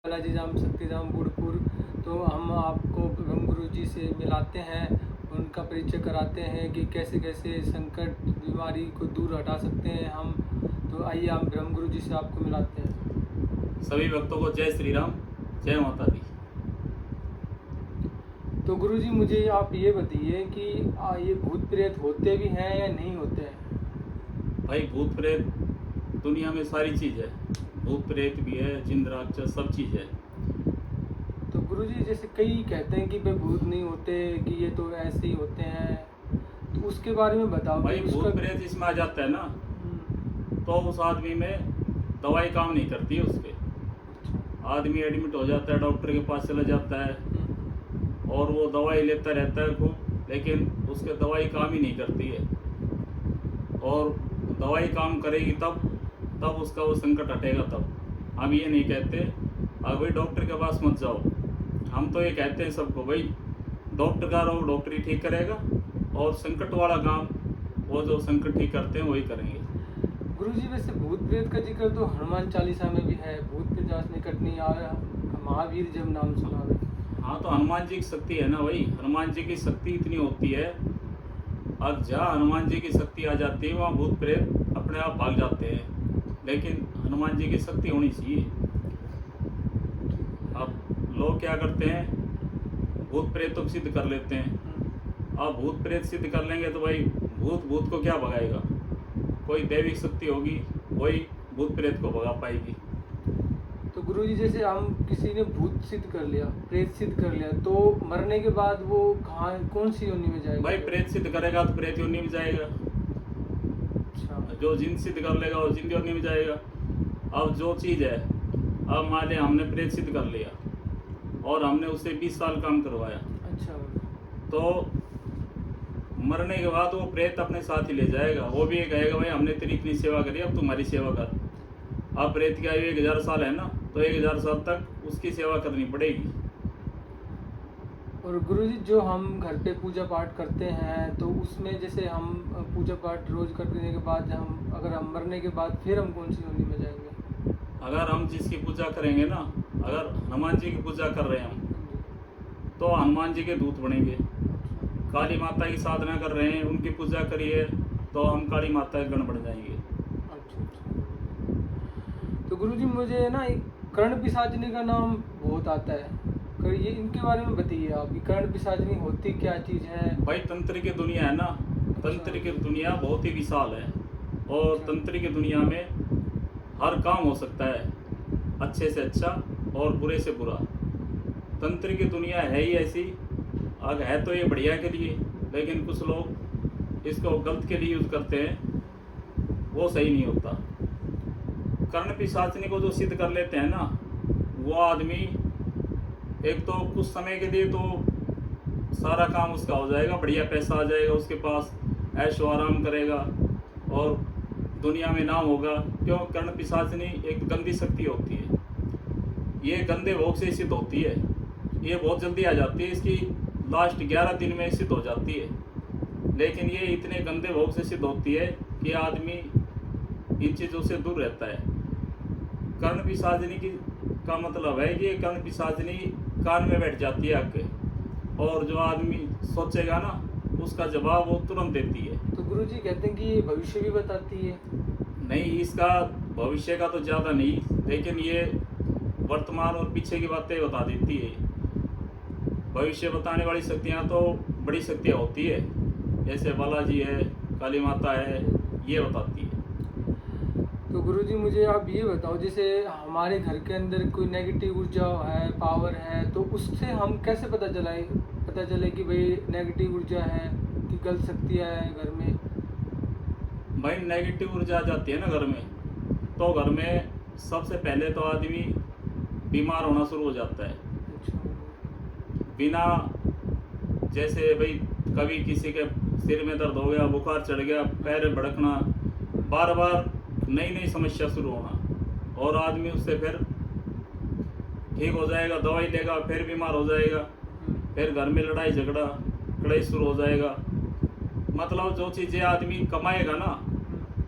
बालाजी धाम, शक्तिधाम, गुड़पुर। तो हम आपको ब्रह्म गुरु जी से मिलाते हैं, उनका परिचय कराते हैं कि कैसे कैसे संकट बीमारी को दूर हटा सकते हैं हम। तो आइए हम ब्रह्म गुरु जी से आपको मिलाते हैं। सभी भक्तों को जय श्री राम, जय माता दी। तो गुरु जी मुझे आप ये बताइए कि ये भूत प्रेत होते भी हैं या नहीं होते हैं? भाई भूत प्रेत दुनिया में सारी चीज़ है, भूत प्रेत भी है, जिन राक्षस सब चीज़ है। तो गुरु जी जैसे कई कहते हैं कि भाई भूत नहीं होते, कि ये तो ऐसे ही होते हैं, तो उसके बारे में बताओ भाई कि भूत उसका। प्रेत इसमें आ जाता है ना, हम्म। तो उस आदमी में दवाई काम नहीं करती है उसके। आदमी एडमिट हो जाता है, डॉक्टर के पास चला जाता है और वो दवाई लेता रहता है खूब, लेकिन उसके दवाई काम ही नहीं करती है। और दवाई काम करेगी तब उसका वो संकट हटेगा। तब हम ये नहीं कहते अब भाई डॉक्टर के पास मत जाओ, हम तो ये कहते हैं सबको भाई डॉक्टर का रहो, डॉक्टर ही ठीक करेगा, और संकट वाला काम वो जो संकट ठीक करते हैं वही करेंगे। गुरुजी वैसे भूत प्रेत का जिक्र तो हनुमान चालीसा में भी है, भूत पिशाच निकट नहीं आया महावीर जब नाम सुनावे। हाँ, तो हनुमान जी की शक्ति है ना भाई, हनुमान जी की शक्ति इतनी होती है। अब जहाँ हनुमान जी की शक्ति आ जाती है वहाँ भूत प्रेत अपने आप भाग जाते हैं, लेकिन हनुमान जी की शक्ति होनी चाहिए। अब लोग क्या करते हैं, भूत प्रेत तो सिद्ध कर लेते हैं। अब भूत प्रेत सिद्ध कर लेंगे तो भाई भूत को क्या भगाएगा? कोई दैविक शक्ति होगी वही भूत प्रेत को भगा पाएगी। तो गुरुजी जैसे हम किसी ने भूत सिद्ध कर लिया, प्रेत सिद्ध कर लिया, तो मरने के बाद वो कहाँ, कौन सी योनि में जाएगा? भाई प्रेत सिद्ध करेगा तो प्रेत योनि में जाएगा। अच्छा। जो जिन सिद्ध कर लेगा वो जिन योनि में जाएगा। अब जो चीज़ है, अब मान लिया हमने प्रेत सिद्ध कर लिया और हमने उससे 20 साल काम करवाया, अच्छा। तो मरने के बाद वो प्रेत अपने साथ ही ले जाएगा। वो भी ये कहेगा भाई हमने तेरी इतनी सेवा करी, अब तुम्हारी सेवा कर। अब प्रेत की आयु 1000 साल है ना, तो 1000 साल तक उसकी सेवा करनी पड़ेगी। और गुरुजी जो हम घर पे पूजा पाठ करते हैं, तो उसमें जैसे हम पूजा पाठ रोज करने के बाद हम अगर हम मरने के बाद फिर हम कौन सी योनि में जाएंगे? अगर हम जिसकी पूजा करेंगे ना, अगर हनुमान जी की पूजा कर रहे हैं हम, तो हनुमान जी के दूत बनेंगे। काली माता की साधना कर रहे हैं, उनकी पूजा करिए तो हम काली माता के गण बन जाएंगे। अच्छा। तो गुरुजी मुझे ना एक कर्ण पिशाचिनी का नाम बहुत आता है, ये इनके बारे में बताइए आप कि कर्ण पिशाचिनी होती क्या चीज़ है? भाई तंत्र की दुनिया है ना, तंत्र की दुनिया बहुत ही विशाल है, और तंत्र की दुनिया में हर काम हो सकता है, अच्छे से अच्छा और बुरे से बुरा। तंत्र की दुनिया है ही ऐसी। अगर है तो ये बढ़िया के लिए, लेकिन कुछ लोग इसको गलत के लिए यूज़ करते हैं, वो सही नहीं होता। कर्ण पिशाचिनी को जो सिद्ध कर लेते हैं ना, वो आदमी एक तो कुछ समय के लिए तो सारा काम उसका हो जाएगा, बढ़िया पैसा आ जाएगा उसके पास, ऐशो आराम करेगा और दुनिया में नाम होगा। क्यों? कर्ण पिशाचिनी एक गंदी शक्ति होती है, ये गंदे भोग से सिद्ध होती है, ये बहुत जल्दी आ जाती है, इसकी लास्ट 11 दिन में सिद्ध हो जाती है। लेकिन ये इतने गंदे भोग से सिद्ध होती है कि आदमी इन चीज़ों से दूर रहता है। कर्ण पिशाचिनी की का मतलब है कि कर्ण पिशाचिनी कान में बैठ जाती है आके, और जो आदमी सोचेगा ना उसका जवाब वो तुरंत देती है। तो गुरुजी कहते हैं कि ये भविष्य भी बताती है? नहीं, इसका भविष्य का तो ज़्यादा नहीं, लेकिन ये वर्तमान और पीछे की बातें बता देती है। भविष्य बताने वाली शक्तियाँ तो बड़ी शक्तियाँ होती है, जैसे बालाजी है, काली माता है, ये बताती है। तो गुरुजी मुझे आप ये बताओ, जैसे हमारे घर के अंदर कोई नेगेटिव ऊर्जा है, पावर है, तो उससे हम कैसे पता चले कि भाई नेगेटिव ऊर्जा है कि गलत शक्तियाँ है घर में? भाई नेगेटिव ऊर्जा आ जाती है ना घर में, तो घर में सबसे पहले तो आदमी बीमार होना शुरू हो जाता है। अच्छा। बिना, जैसे भाई कभी किसी के सिर में दर्द हो गया, बुखार चढ़ गया, पैर भड़कना, बार बार नई नई समस्या शुरू होना, और आदमी उससे फिर ठीक हो जाएगा, दवाई लेगा, फिर बीमार हो जाएगा, फिर घर में लड़ाई झगड़ा कड़ाई शुरू हो जाएगा। मतलब जो चीज़ें आदमी कमाएगा ना,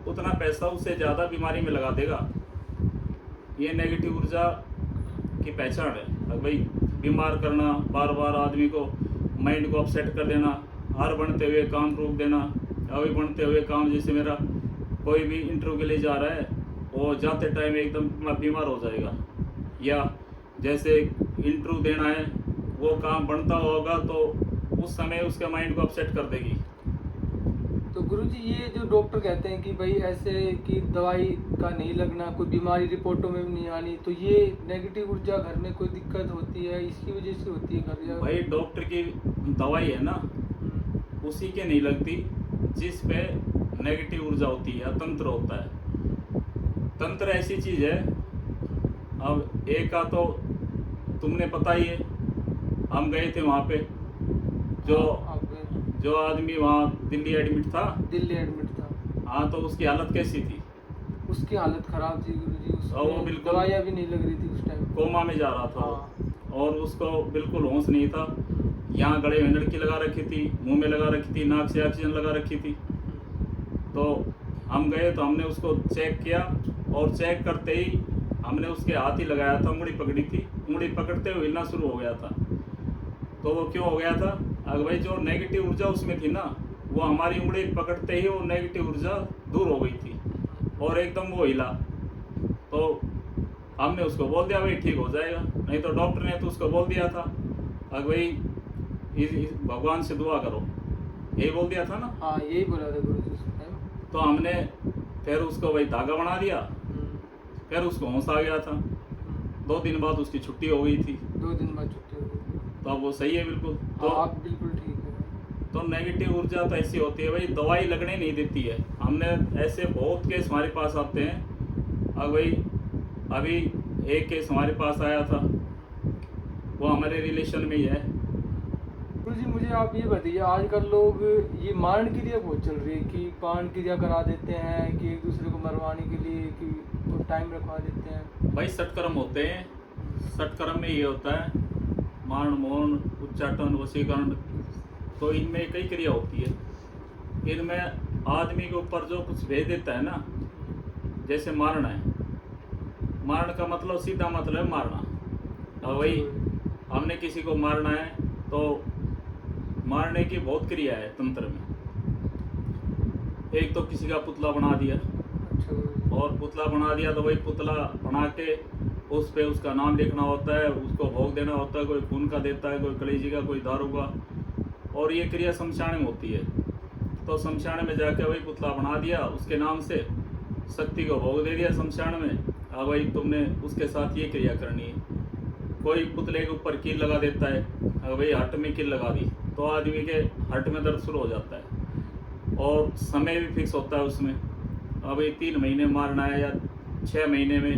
उतना पैसा उससे ज़्यादा बीमारी में लगा देगा। ये नेगेटिव ऊर्जा की पहचान है। अब भाई बीमार करना, बार बार आदमी को माइंड को अपसेट कर देना, हर बनते हुए काम रोक देना, अभी बनते हुए काम, जैसे मेरा कोई भी इंटरव्यू के लिए जा रहा है, वो जाते टाइम एकदम बीमार हो जाएगा, या जैसे इंटरव्यू देना है वो काम बनता होगा तो उस समय उसके माइंड को अपसेट कर देगी। तो गुरुजी ये जो डॉक्टर कहते हैं कि भाई ऐसे कि दवाई का नहीं लगना, कोई बीमारी रिपोर्टों में भी नहीं आनी, तो ये नेगेटिव ऊर्जा घर में कोई दिक्कत होती है, इसकी वजह से होती है घर या भाई डॉक्टर की दवाई है ना, उसी के नहीं लगती जिस पे नेगेटिव ऊर्जा होती है, तंत्र होता है। तंत्र ऐसी चीज है, अब एक का तो तुमने पता ही है, हम गए थे वहाँ पे, जो आदमी वहाँ दिल्ली एडमिट था। हाँ, तो उसकी हालत कैसी थी? उसकी हालत खराब थी गुरुजी, और वो बिल्कुल दवाइयाँ भी नहीं लग रही थी उस टाइम, कोमा में जा रहा था। हाँ। और उसको बिल्कुल होश नहीं था, यहाँ गले में लड़की लगा रखी थी, मुंह में लगा रखी थी, नाक से ऑक्सीजन लगा रखी थी। तो हम गए तो हमने उसको चेक किया, और चेक करते ही हमने उसके हाथ ही लगाया था, उंगली पकड़ी थी, उंगली पकड़ते हुए हिलना शुरू हो गया था। तो वो क्यों हो गया था? अगर भाई जो नेगेटिव ऊर्जा उसमें थी ना, वो हमारी उंगली पकड़ते ही वो नेगेटिव ऊर्जा दूर हो गई थी और एकदम वो हिला। तो हमने उसको बोल दिया भाई ठीक हो जाएगा, नहीं तो डॉक्टर ने तो उसको बोल दिया था अगर भाई भगवान से दुआ करो, यही बोल दिया था ना। हाँ, यही बोला था गुरुजी उस टाइम। तो हमने फिर उसको भाई धागा बना दिया, फिर उसको होश आ गया था। 2 दिन बाद उसकी छुट्टी हो गई थी। 2 दिन बाद छुट्टी हो गई। तो अब वो सही है बिल्कुल। तो आप बिल्कुल ठीक है। तो नेगेटिव ऊर्जा तो ऐसी होती है भाई, दवाई लगने नहीं देती है। हमने ऐसे बहुत केस हमारे पास आते हैं। अब भाई अभी एक केस हमारे पास आया था, वो हमारे रिलेशन में ही है। गुरुजी मुझे आप ये बताइए, आजकल लोग ये मारण क्रिया बहुत चल रही है कि पान क्रिया करा देते हैं कि एक दूसरे को मरवाने के लिए कि टाइम रखवा देते हैं। भाई सटकर्म होते हैं, सटकर्म में ये होता है मारण, मोहन, उच्चाटन, वशीकरण, तो इनमें कई क्रिया होती है। इनमें आदमी के ऊपर जो कुछ भेज देता है ना, जैसे मारण है, मारण का मतलब सीधा मतलब है मारना। और वही हमने किसी को मारना है तो मारने की बहुत क्रिया है तंत्र में। एक तो किसी का पुतला बना दिया, और पुतला बना दिया तो वही पुतला बना के उस पे उसका नाम लिखना होता है, उसको भोग देना होता है, कोई खून का देता है, कोई कलेजी का, कोई दारू का। और ये क्रिया शमशान में होती है। तो शमशान में जाके वही पुतला बना दिया, उसके नाम से शक्ति को भोग दे दिया शमशान में। अब भाई तुमने उसके साथ ये क्रिया करनी है। कोई पुतले के ऊपर कील लगा देता है, अगर भाई हट में कील लगा दी तो आदमी के हट में दर्द शुरू हो जाता है, और समय भी फिक्स होता है उसमें। अब ये 3 महीने मारना है या 6 महीने में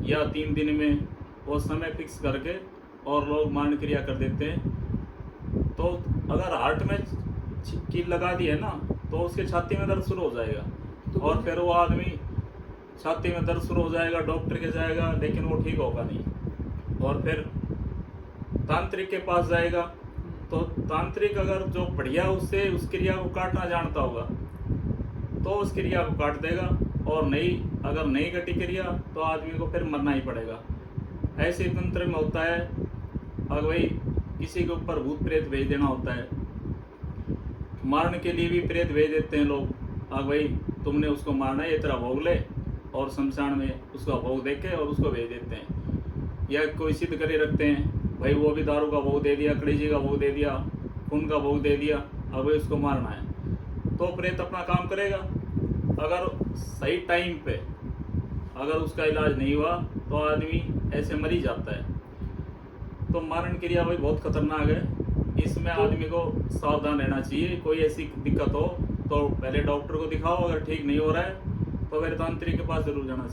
या 3 दिन में, वो समय फिक्स करके और लोग मारण क्रिया कर देते हैं। तो अगर हार्ट में कील लगा दी है ना, तो उसके छाती में दर्द शुरू हो जाएगा, और फिर वो आदमी छाती में दर्द शुरू हो जाएगा, डॉक्टर के जाएगा, लेकिन वो ठीक होगा नहीं। और फिर तांत्रिक के पास जाएगा, तो तांत्रिक अगर जो बढ़िया उससे उस क्रिया को काटना जानता होगा तो उस क्रिया को काट देगा, और अगर नहीं कटी क्रिया तो आदमी को फिर मरना ही पड़ेगा। ऐसे तंत्र में होता है। अगर भाई किसी के ऊपर भूत प्रेत भेज देना होता है, मारने के लिए भी प्रेत भेज देते हैं लोग। अगर भाई तुमने उसको मारना है, ये तेरा भोग ले, और शमशान में उसका भोग दे के और उसको भेज देते हैं। या कोई सिद्ध करे रखते हैं, भाई वो भी दारू का भोग दे दिया, कलेजी का भोग दे दिया, खून का भोग दे दिया, अब भाई उसको मारना है, तो प्रेत अपना काम करेगा। अगर सही टाइम पे अगर उसका इलाज नहीं हुआ तो आदमी ऐसे मर ही जाता है। तो मारण क्रिया भाई बहुत खतरनाक है, इसमें आदमी को सावधान रहना चाहिए। कोई ऐसी दिक्कत हो तो पहले डॉक्टर को दिखाओ, अगर ठीक नहीं हो रहा है तो फिर तांत्रिक के पास जरूर जाना चाहिए।